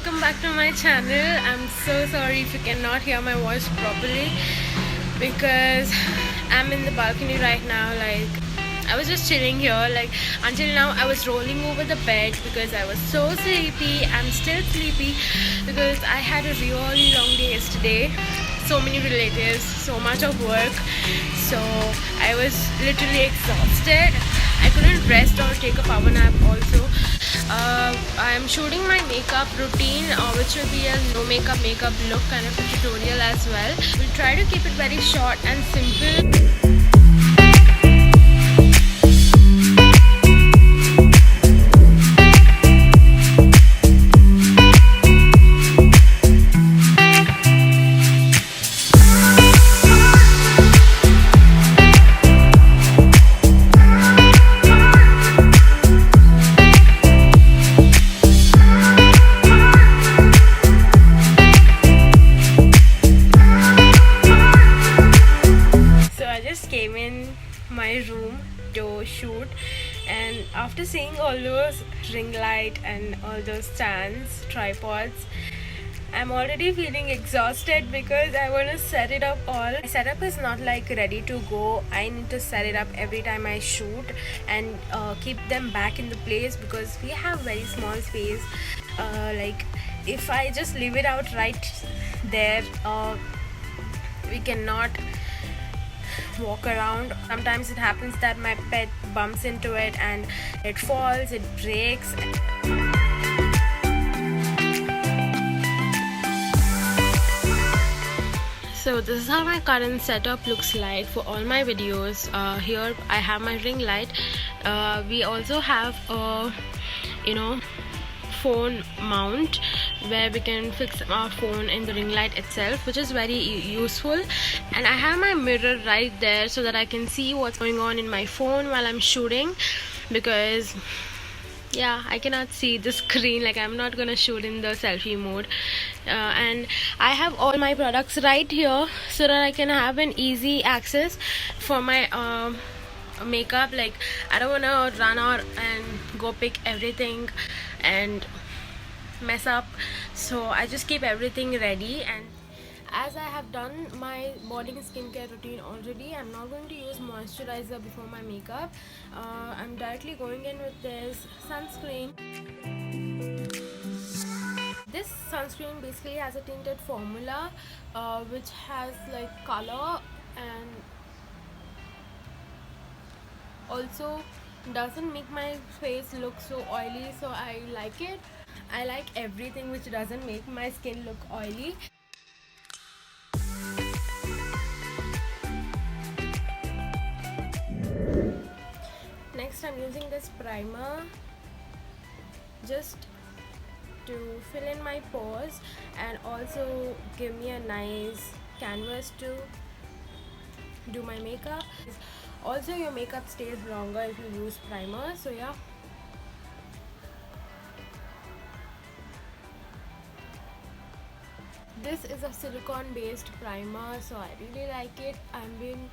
welcome back to my channel. I'm so sorry if you cannot hear my voice properly because I'm in the balcony right now. Like, I was just chilling here. Like, until now I was rolling over the bed because I was so sleepy. I'm still sleepy because I had a really long day yesterday. So many relatives, so much of work, so I was literally exhausted. I couldn't rest or take a power nap also. I am shooting my makeup routine, which will be a no makeup look kind of a tutorial as well. We'll try to keep it very short and simple. Came in my room to shoot, and after seeing all those ring light and all those stands, tripods, I'm already feeling exhausted because I want to set it up all. My setup is not like ready to go. I need to set it up every time I shoot and keep them back in the place because we have very small space. Like, if I just leave it out right there, we cannot walk around. Sometimes it happens that my pet bumps into it and it falls, it breaks. So this is how my current setup looks like for all my videos. Here I have my ring light. We also have a phone mount where we can fix our phone in the ring light itself, which is very useful. And I have my mirror right there so that I can see what's going on in my phone while I'm shooting, because yeah, I cannot see the screen. Like, I'm not gonna shoot in the selfie mode. And I have all my products right here so that I can have an easy access for my makeup. Like, I don't want to run out and go pick everything and mess up, so I just keep everything ready. And as I have done my body and skincare routine already, I'm not going to use moisturizer before my makeup. I'm directly going in with this sunscreen. This sunscreen basically has a tinted formula which has like color and also doesn't make my face look so oily, so I like it. I like everything which doesn't make my skin look oily. Next, I'm using this primer just to fill in my pores and also give me a nice canvas to do my makeup. Also, your makeup stays longer if you use primer, so yeah. This is a silicone based primer, so I really like it. I've been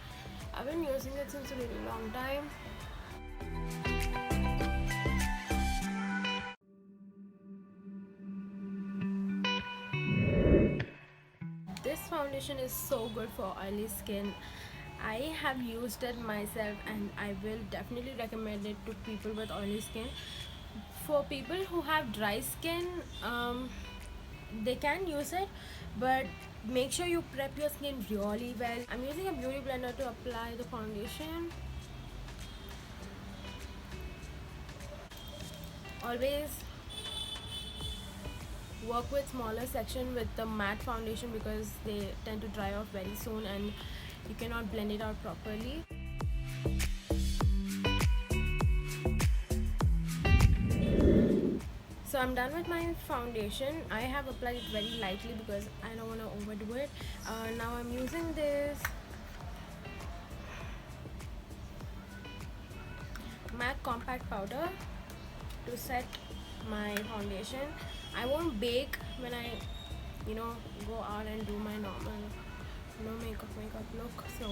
using it since a really long time. This foundation is so good for oily skin. I have used it myself and I will definitely recommend it to people with oily skin. For people who have dry skin, they can use it, but make sure you prep your skin really well. I'm using a beauty blender to apply the foundation. Always work with smaller section with the matte foundation because they tend to dry off very soon and you cannot blend it out properly. So I'm done with my foundation. I have applied it very lightly because I don't want to overdo it. Now I'm using this MAC compact powder to set my foundation. I won't bake when I go out and do my normal no makeup look, so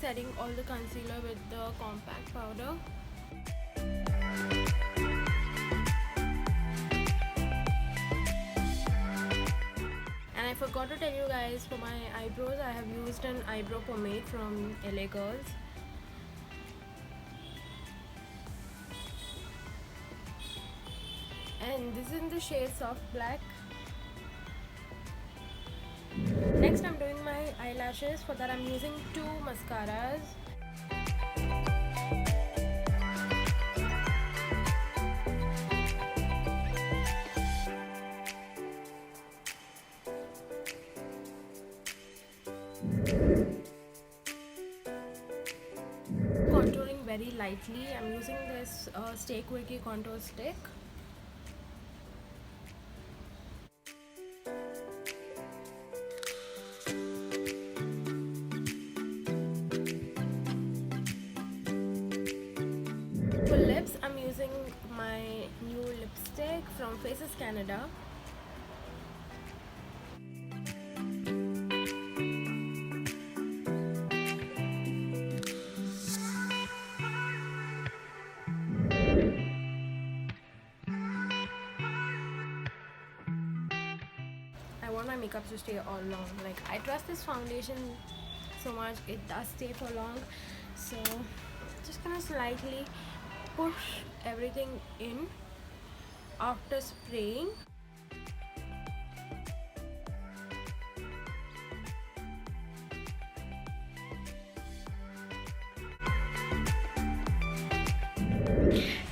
setting all the concealer with the compact powder. And I forgot to tell you guys, for my eyebrows I have used an eyebrow pomade from LA Girls. And this is in the shade Soft Black. Next I'm doing my eyelashes. For that I'm using two mascaras. Contouring very lightly. I'm using this Stay Quickie contour stick. For lips, I'm using my new lipstick from Faces Canada. I want my makeup to stay all long. Like, I trust this foundation so much, it does stay for long. So just gonna slightly push everything in after spraying.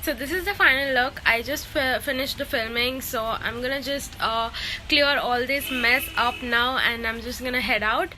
So this is the final look. I just finished the filming, so I'm gonna just clear all this mess up now, and I'm just gonna head out.